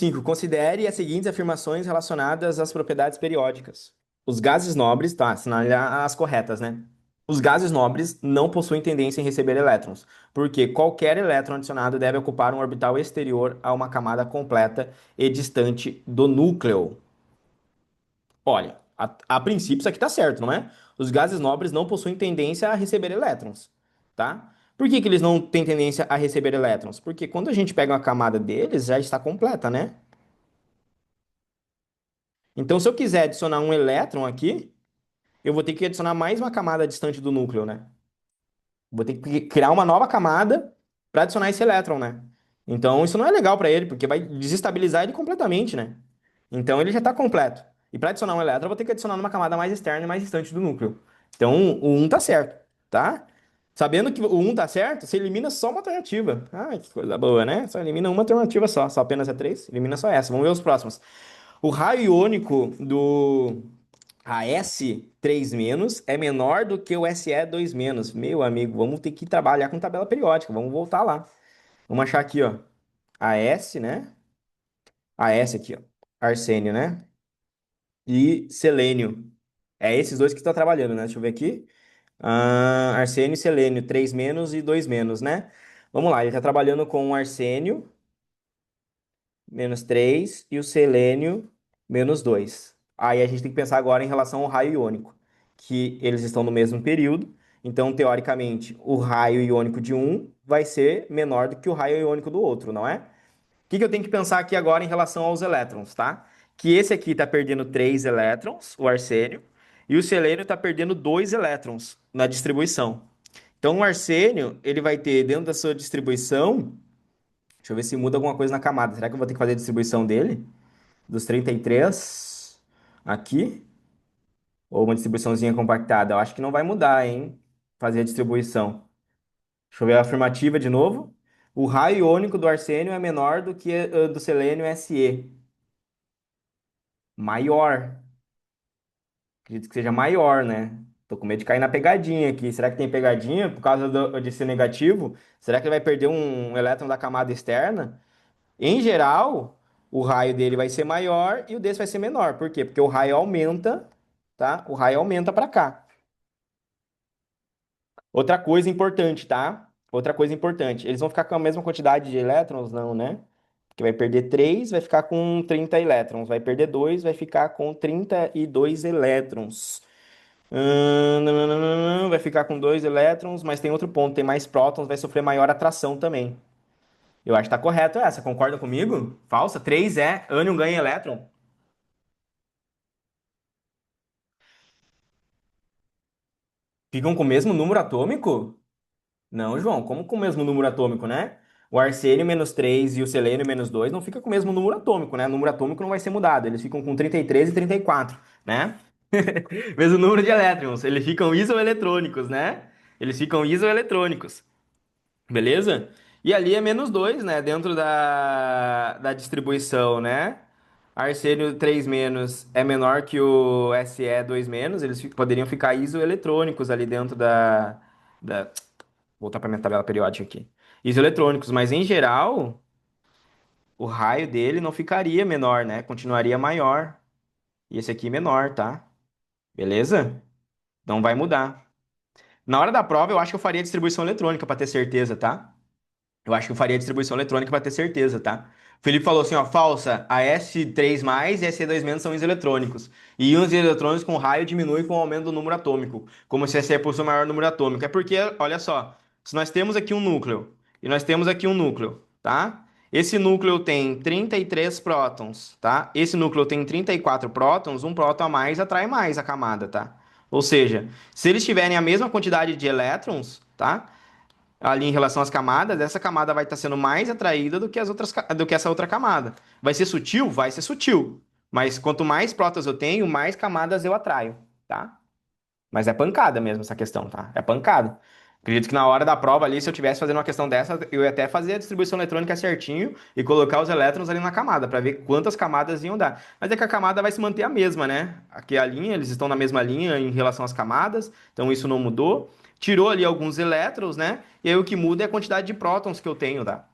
5. Considere as seguintes afirmações relacionadas às propriedades periódicas. Os gases nobres, tá, assinalar as corretas, né? Os gases nobres não possuem tendência em receber elétrons, porque qualquer elétron adicionado deve ocupar um orbital exterior a uma camada completa e distante do núcleo. Olha, a princípio isso aqui tá certo, não é? Os gases nobres não possuem tendência a receber elétrons, tá? Por que que eles não têm tendência a receber elétrons? Porque quando a gente pega uma camada deles, já está completa, né? Então, se eu quiser adicionar um elétron aqui, eu vou ter que adicionar mais uma camada distante do núcleo, né? Vou ter que criar uma nova camada para adicionar esse elétron, né? Então, isso não é legal para ele, porque vai desestabilizar ele completamente, né? Então, ele já está completo. E para adicionar um elétron, eu vou ter que adicionar uma camada mais externa e mais distante do núcleo. Então, o um tá certo, tá? Sabendo que o um tá certo, você elimina só uma alternativa. Ah, que coisa boa, né? Só elimina uma alternativa só apenas é três. Elimina só essa. Vamos ver os próximos. O raio iônico do AS3- é menor do que o SE2-. Meu amigo, vamos ter que trabalhar com tabela periódica. Vamos voltar lá. Vamos achar aqui, ó. AS, né? AS aqui, ó. Arsênio, né? E selênio. É esses dois que estão trabalhando, né? Deixa eu ver aqui. Arsênio e selênio, 3- e 2-, né? Vamos lá, ele está trabalhando com o arsênio, -3, e o selênio, -2. Aí a gente tem que pensar agora em relação ao raio iônico, que eles estão no mesmo período, então, teoricamente, o raio iônico de um vai ser menor do que o raio iônico do outro, não é? O que que eu tenho que pensar aqui agora em relação aos elétrons, tá? Que esse aqui está perdendo 3 elétrons, o arsênio, e o selênio está perdendo 2 elétrons na distribuição. Então, o arsênio, ele vai ter dentro da sua distribuição. Deixa eu ver se muda alguma coisa na camada. Será que eu vou ter que fazer a distribuição dele? Dos 33 aqui? Ou uma distribuiçãozinha compactada? Eu acho que não vai mudar, hein? Fazer a distribuição. Deixa eu ver a afirmativa de novo. O raio iônico do arsênio é menor do que do selênio Se. Maior. Acredito que seja maior, né? Tô com medo de cair na pegadinha aqui. Será que tem pegadinha por causa de ser negativo? Será que ele vai perder um elétron da camada externa? Em geral, o raio dele vai ser maior e o desse vai ser menor. Por quê? Porque o raio aumenta, tá? O raio aumenta para cá. Outra coisa importante, tá? Outra coisa importante. Eles vão ficar com a mesma quantidade de elétrons? Não, né? Porque vai perder 3, vai ficar com 30 elétrons. Vai perder 2, vai ficar com 32 elétrons. Vai ficar com 2 elétrons, mas tem outro ponto. Tem mais prótons, vai sofrer maior atração também. Eu acho que tá correto essa. Concorda comigo? Falsa? 3 é. Ânion ganha elétron. Ficam com o mesmo número atômico? Não, João, como com o mesmo número atômico, né? O arsênio -3 e o selênio -2 não fica com o mesmo número atômico, né? O número atômico não vai ser mudado, eles ficam com 33 e 34, né? Mesmo número de elétrons, eles ficam isoeletrônicos, né? Eles ficam isoeletrônicos, beleza? E ali é -2, né? Dentro da distribuição, né? Arsênio 3- é menor que o Se 2-, eles poderiam ficar isoeletrônicos ali dentro da voltar para minha tabela periódica aqui. Isoeletrônicos, mas em geral, o raio dele não ficaria menor, né? Continuaria maior. E esse aqui menor, tá? Beleza? Não vai mudar. Na hora da prova, eu acho que eu faria distribuição eletrônica para ter certeza, tá? Eu acho que eu faria distribuição eletrônica para ter certeza, tá? O Felipe falou assim, ó, falsa, a S3- e a Se2- são iseletrônicos. E íons eletrônicos com raio diminui com o aumento do número atômico, como se a Se possui maior número atômico. É porque, olha só, se nós temos aqui um núcleo, e nós temos aqui um núcleo, tá? Esse núcleo tem 33 prótons, tá? Esse núcleo tem 34 prótons, um próton a mais atrai mais a camada, tá? Ou seja, se eles tiverem a mesma quantidade de elétrons, tá? Ali em relação às camadas, essa camada vai estar sendo mais atraída do que as outras, do que essa outra camada. Vai ser sutil? Vai ser sutil. Mas quanto mais prótons eu tenho, mais camadas eu atraio, tá? Mas é pancada mesmo essa questão, tá? É pancada. Acredito que na hora da prova ali, se eu tivesse fazendo uma questão dessa, eu ia até fazer a distribuição eletrônica certinho e colocar os elétrons ali na camada, para ver quantas camadas iam dar. Mas é que a camada vai se manter a mesma, né? Aqui a linha, eles estão na mesma linha em relação às camadas, então isso não mudou. Tirou ali alguns elétrons, né? E aí o que muda é a quantidade de prótons que eu tenho, tá?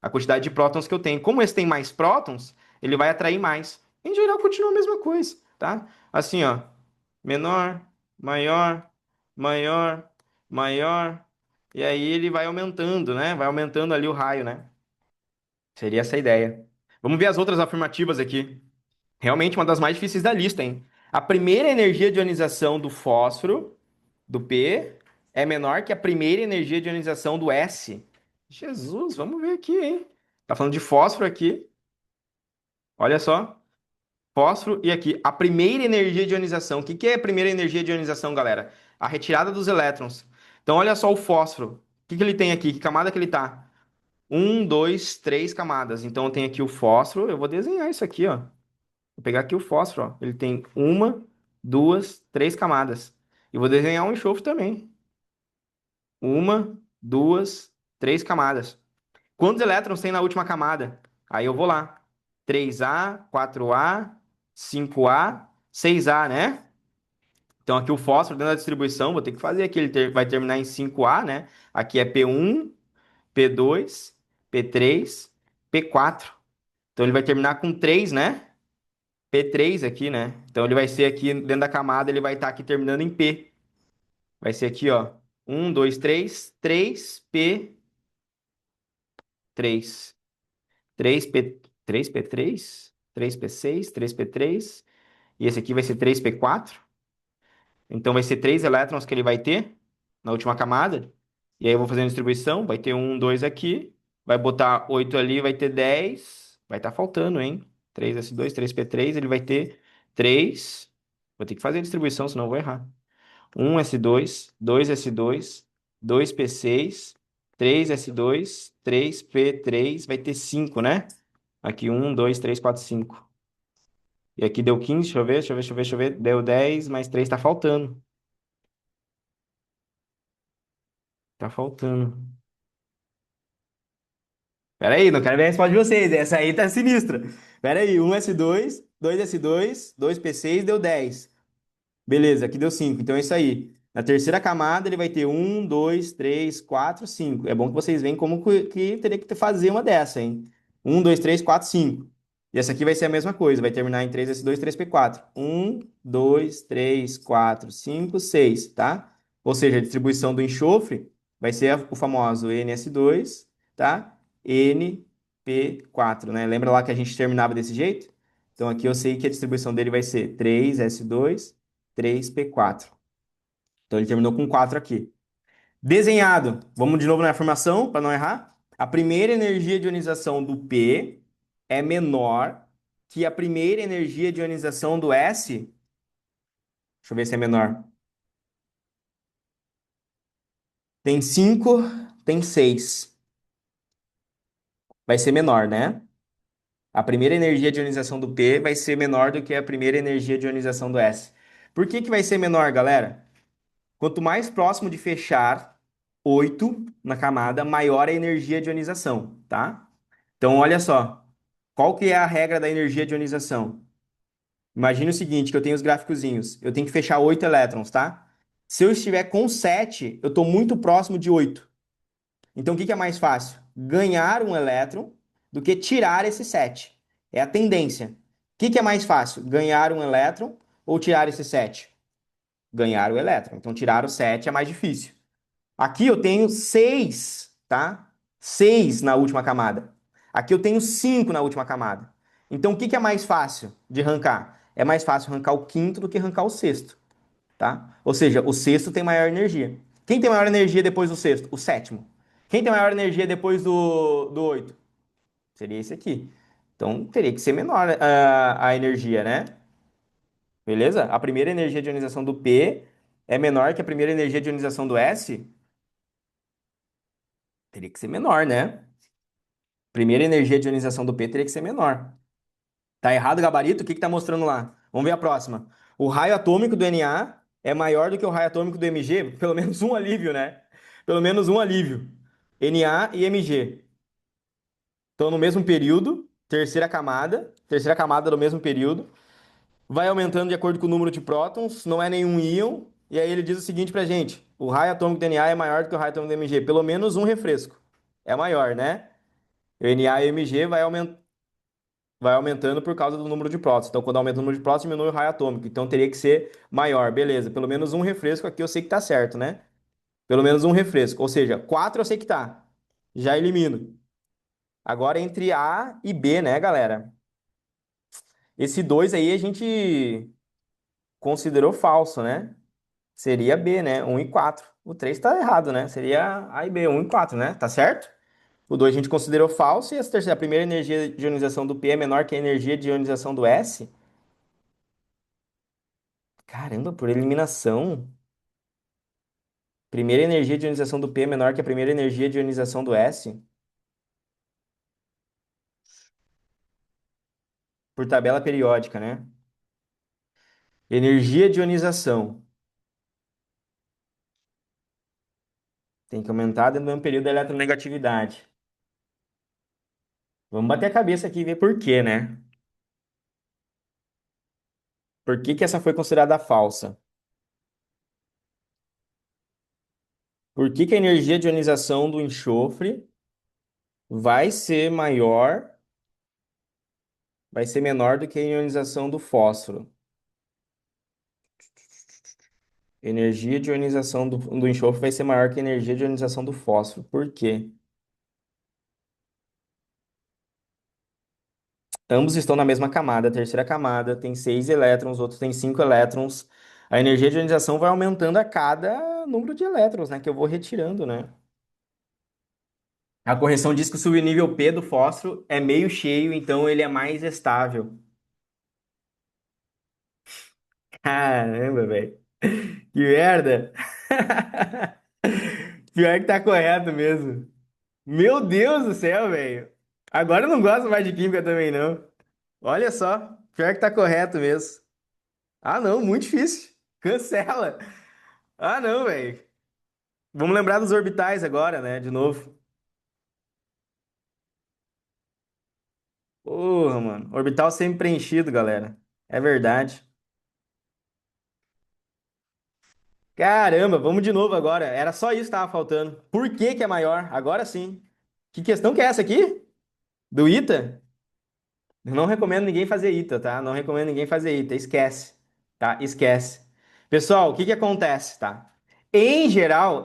A quantidade de prótons que eu tenho. Como esse tem mais prótons, ele vai atrair mais. Em geral, continua a mesma coisa, tá? Assim, ó, menor, maior, maior, maior, e aí ele vai aumentando, né? Vai aumentando ali o raio, né? Seria essa a ideia. Vamos ver as outras afirmativas aqui. Realmente uma das mais difíceis da lista, hein? A primeira energia de ionização do fósforo, do P, é menor que a primeira energia de ionização do S. Jesus, vamos ver aqui, hein? Tá falando de fósforo aqui. Olha só. Fósforo e aqui. A primeira energia de ionização. O que que é a primeira energia de ionização, galera? A retirada dos elétrons. Então, olha só o fósforo. O que que ele tem aqui? Que camada que ele tá? Um, dois, três camadas. Então, eu tenho aqui o fósforo. Eu vou desenhar isso aqui, ó. Vou pegar aqui o fósforo, ó. Ele tem uma, duas, três camadas. E vou desenhar um enxofre também. Uma, duas, três camadas. Quantos elétrons tem na última camada? Aí eu vou lá. 3A, 4A, 5A, 6A, né? Então aqui o fósforo dentro da distribuição, vou ter que fazer aqui, vai terminar em 5A, né? Aqui é P1, P2, P3, P4. Então ele vai terminar com 3, né? P3 aqui, né? Então ele vai ser aqui dentro da camada, ele vai estar aqui terminando em P. Vai ser aqui, ó. 1, 2, 3, 3P3. 3P, 3P3, 3P6, 3P3. E esse aqui vai ser 3P4. Então vai ser 3 elétrons que ele vai ter na última camada. E aí eu vou fazer a distribuição. Vai ter 1, 2 aqui. Vai botar 8 ali, vai ter 10. Vai estar faltando, hein? 3S2, 3P3. Ele vai ter 3. Vou ter que fazer a distribuição, senão eu vou errar. 1S2, 2S2, 2P6, 3S2, 3P3. Vai ter 5, né? Aqui 1, 2, 3, 4, 5. E aqui deu 15, deixa eu ver, deixa eu ver, deixa eu ver, deixa eu ver. Deu 10, mais 3 tá faltando. Tá faltando. Pera aí, não quero ver a resposta de vocês. Essa aí tá sinistra. Pera aí, 1S2, 2S2, 2P6 deu 10. Beleza, aqui deu 5. Então é isso aí. Na terceira camada ele vai ter 1, 2, 3, 4, 5. É bom que vocês veem como que teria que fazer uma dessa, hein? 1, 2, 3, 4, 5. E essa aqui vai ser a mesma coisa, vai terminar em 3S2, 3P4. 1, 2, 3, 4, 5, 6, tá? Ou seja, a distribuição do enxofre vai ser o famoso NS2, tá? NP4, né? Lembra lá que a gente terminava desse jeito? Então aqui eu sei que a distribuição dele vai ser 3S2, 3P4. Então ele terminou com 4 aqui. Desenhado. Vamos de novo na informação para não errar. A primeira energia de ionização do P é menor que a primeira energia de ionização do S. Deixa eu ver se é menor. Tem 5, tem 6. Vai ser menor, né? A primeira energia de ionização do P vai ser menor do que a primeira energia de ionização do S. Por que que vai ser menor, galera? Quanto mais próximo de fechar 8 na camada, maior é a energia de ionização, tá? Então, olha só. Qual que é a regra da energia de ionização? Imagine o seguinte, que eu tenho os gráficozinhos. Eu tenho que fechar 8 elétrons, tá? Se eu estiver com 7, eu estou muito próximo de 8. Então, o que que é mais fácil? Ganhar um elétron do que tirar esse 7. É a tendência. O que que é mais fácil? Ganhar um elétron ou tirar esse 7? Ganhar o elétron. Então, tirar o 7 é mais difícil. Aqui eu tenho 6, tá? 6 na última camada. Aqui eu tenho 5 na última camada. Então, o que que é mais fácil de arrancar? É mais fácil arrancar o quinto do que arrancar o sexto, tá? Ou seja, o sexto tem maior energia. Quem tem maior energia depois do sexto? O sétimo. Quem tem maior energia depois do oito? Seria esse aqui. Então, teria que ser menor a energia, né? Beleza? A primeira energia de ionização do P é menor que a primeira energia de ionização do S? Teria que ser menor, né? Primeira energia de ionização do P teria que ser menor. Tá errado o gabarito? O que que tá mostrando lá? Vamos ver a próxima. O raio atômico do Na é maior do que o raio atômico do Mg? Pelo menos um alívio, né? Pelo menos um alívio. Na e Mg estão no mesmo período, terceira camada do mesmo período. Vai aumentando de acordo com o número de prótons, não é nenhum íon. E aí ele diz o seguinte pra gente: o raio atômico do Na é maior do que o raio atômico do Mg. Pelo menos um refresco. É maior, né? O Na e o Mg vai aumentar. vai aumentando por causa do número de prótons. Então, quando aumenta o número de prótons, diminui o raio atômico. Então, teria que ser maior. Beleza, pelo menos um refresco aqui eu sei que tá certo, né? Pelo menos um refresco. Ou seja, 4 eu sei que tá. Já elimino. Agora, entre A e B, né, galera? Esse 2 aí a gente considerou falso, né? Seria B, né? Um e 4. O 3 tá errado, né? Seria A e B, um e 4, né? Tá certo? O 2 a gente considerou falso e essa terceira, a primeira energia de ionização do P é menor que a energia de ionização do S. Caramba, por eliminação. Primeira energia de ionização do P é menor que a primeira energia de ionização do S. Por tabela periódica, né? Energia de ionização. Tem que aumentar dentro do mesmo período da eletronegatividade. Vamos bater a cabeça aqui e ver por quê, né? Por que que essa foi considerada falsa? Por que que a energia de ionização do enxofre vai ser maior, vai ser menor do que a ionização do fósforo? Energia de ionização do enxofre vai ser maior que a energia de ionização do fósforo. Por quê? Ambos estão na mesma camada. A terceira camada tem 6 elétrons, o outro tem 5 elétrons. A energia de ionização vai aumentando a cada número de elétrons, né? Que eu vou retirando, né? A correção diz que o subnível P do fósforo é meio cheio, então ele é mais estável. Caramba, velho. Que merda! Pior que tá correto mesmo. Meu Deus do céu, velho. Agora eu não gosto mais de química também, não. Olha só. Pior que tá correto mesmo. Ah, não, muito difícil. Cancela. Ah, não, velho. Vamos lembrar dos orbitais agora, né? De novo. Porra, mano. Orbital sempre preenchido, galera. É verdade. Caramba, vamos de novo agora. Era só isso que tava faltando. Por que que é maior? Agora sim. Que questão que é essa aqui? Do ITA? Eu não recomendo ninguém fazer ITA, tá? Não recomendo ninguém fazer ITA. Esquece, tá? Esquece. Pessoal, o que que acontece, tá? Em geral,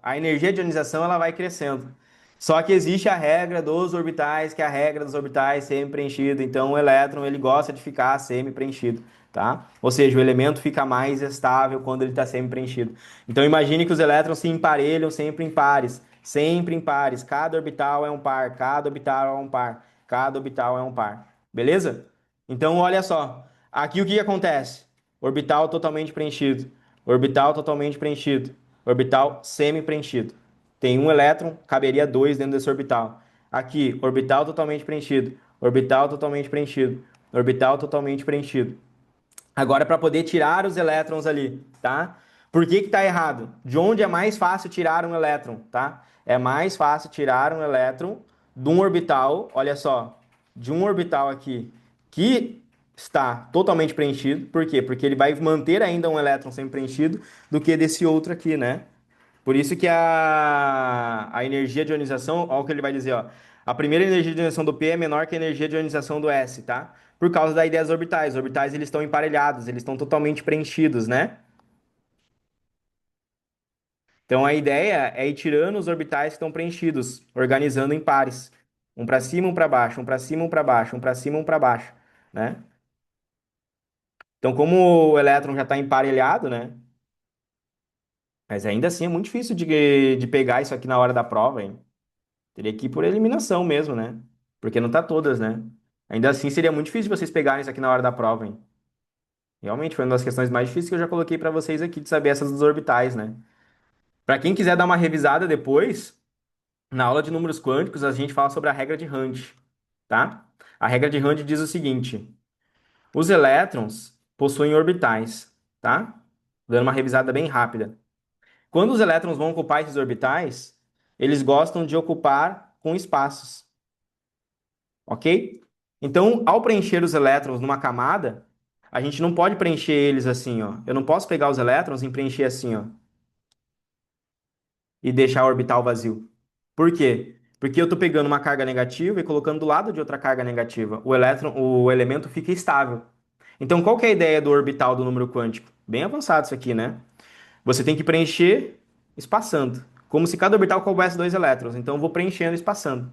a energia de ionização ela vai crescendo. Só que existe a regra dos orbitais, que é a regra dos orbitais semi-preenchido. Então, o elétron ele gosta de ficar semi-preenchido, tá? Ou seja, o elemento fica mais estável quando ele está semi-preenchido. Então, imagine que os elétrons se emparelham sempre em pares, sempre em pares. Cada orbital é um par, cada orbital é um par, cada orbital é um par. Beleza? Então, olha só. Aqui o que que acontece? Orbital totalmente preenchido. Orbital totalmente preenchido. Orbital semi-preenchido. Tem um elétron, caberia dois dentro desse orbital. Aqui, orbital totalmente preenchido. Orbital totalmente preenchido. Orbital totalmente preenchido. Agora, para poder tirar os elétrons ali, tá? Por que que tá errado? De onde é mais fácil tirar um elétron, tá? É mais fácil tirar um elétron de um orbital, olha só, de um orbital aqui que está totalmente preenchido. Por quê? Porque ele vai manter ainda um elétron sempre preenchido do que desse outro aqui, né? Por isso que a energia de ionização, olha o que ele vai dizer, ó. A primeira energia de ionização do P é menor que a energia de ionização do S, tá? Por causa da ideia dos orbitais. Os orbitais eles estão emparelhados, eles estão totalmente preenchidos, né? Então a ideia é ir tirando os orbitais que estão preenchidos, organizando em pares. Um para cima, um para baixo, um para cima, um para baixo, um para cima, um para baixo, né? Então como o elétron já está emparelhado, né? Mas ainda assim é muito difícil de pegar isso aqui na hora da prova, hein? Teria que ir por eliminação mesmo, né? Porque não tá todas, né? Ainda assim, seria muito difícil de vocês pegarem isso aqui na hora da prova, hein? Realmente foi uma das questões mais difíceis que eu já coloquei pra vocês aqui, de saber essas dos orbitais, né? Pra quem quiser dar uma revisada depois, na aula de números quânticos, a gente fala sobre a regra de Hund, tá? A regra de Hund diz o seguinte: os elétrons possuem orbitais, tá? Dando uma revisada bem rápida. Quando os elétrons vão ocupar esses orbitais, eles gostam de ocupar com espaços. Ok? Então, ao preencher os elétrons numa camada, a gente não pode preencher eles assim, ó. Eu não posso pegar os elétrons e preencher assim, ó, e deixar o orbital vazio. Por quê? Porque eu estou pegando uma carga negativa e colocando do lado de outra carga negativa. O elemento fica estável. Então, qual que é a ideia do orbital do número quântico? Bem avançado isso aqui, né? Você tem que preencher espaçando. Como se cada orbital coubesse dois elétrons. Então, eu vou preenchendo espaçando.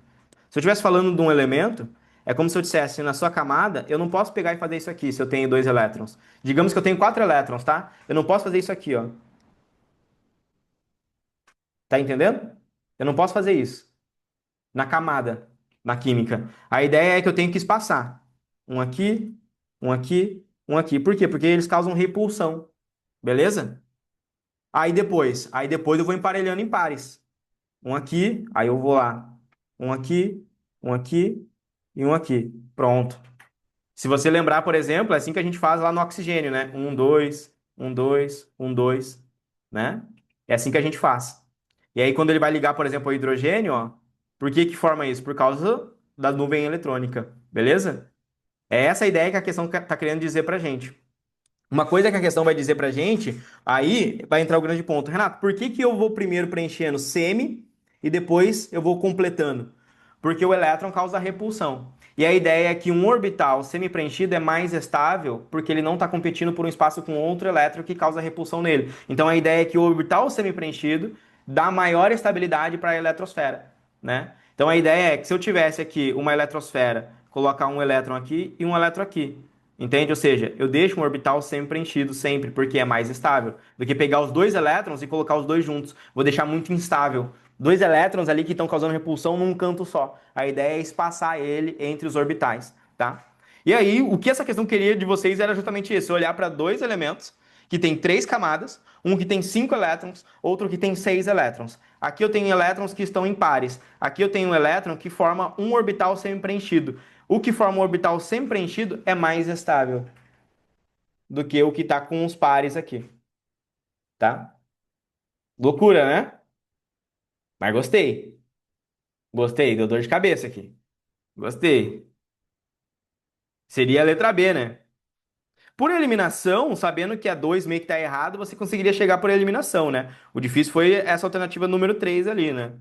Se eu estivesse falando de um elemento, é como se eu dissesse, na sua camada, eu não posso pegar e fazer isso aqui se eu tenho dois elétrons. Digamos que eu tenho quatro elétrons, tá? Eu não posso fazer isso aqui, ó. Tá entendendo? Eu não posso fazer isso na camada, na química. A ideia é que eu tenho que espaçar. Um aqui, um aqui, um aqui. Por quê? Porque eles causam repulsão. Beleza? Aí depois eu vou emparelhando em pares. Um aqui, aí eu vou lá. Um aqui e um aqui. Pronto. Se você lembrar, por exemplo, é assim que a gente faz lá no oxigênio, né? Um, dois, um, dois, um, dois, né? É assim que a gente faz. E aí, quando ele vai ligar, por exemplo, o hidrogênio, ó, por que que forma isso? Por causa da nuvem eletrônica, beleza? É essa a ideia que a questão está querendo dizer pra gente. Uma coisa que a questão vai dizer pra gente, aí vai entrar o grande ponto. Renato, por que que eu vou primeiro preenchendo semi e depois eu vou completando? Porque o elétron causa repulsão. E a ideia é que um orbital semi-preenchido é mais estável porque ele não está competindo por um espaço com outro elétron que causa repulsão nele. Então a ideia é que o orbital semi-preenchido dá maior estabilidade para a eletrosfera, né? Então a ideia é que se eu tivesse aqui uma eletrosfera, colocar um elétron aqui e um elétron aqui. Entende? Ou seja, eu deixo um orbital sempre preenchido, sempre, porque é mais estável, do que pegar os dois elétrons e colocar os dois juntos. Vou deixar muito instável. Dois elétrons ali que estão causando repulsão num canto só. A ideia é espaçar ele entre os orbitais, tá? E aí, o que essa questão queria de vocês era justamente isso: olhar para dois elementos que tem três camadas, um que tem cinco elétrons, outro que tem seis elétrons. Aqui eu tenho elétrons que estão em pares. Aqui eu tenho um elétron que forma um orbital semi-preenchido. O que forma um orbital semi-preenchido é mais estável do que o que está com os pares aqui, tá? Loucura, né? Mas gostei. Gostei, deu dor de cabeça aqui. Gostei. Seria a letra B, né? Por eliminação, sabendo que a 2 meio que tá errado, você conseguiria chegar por eliminação, né? O difícil foi essa alternativa número 3 ali, né?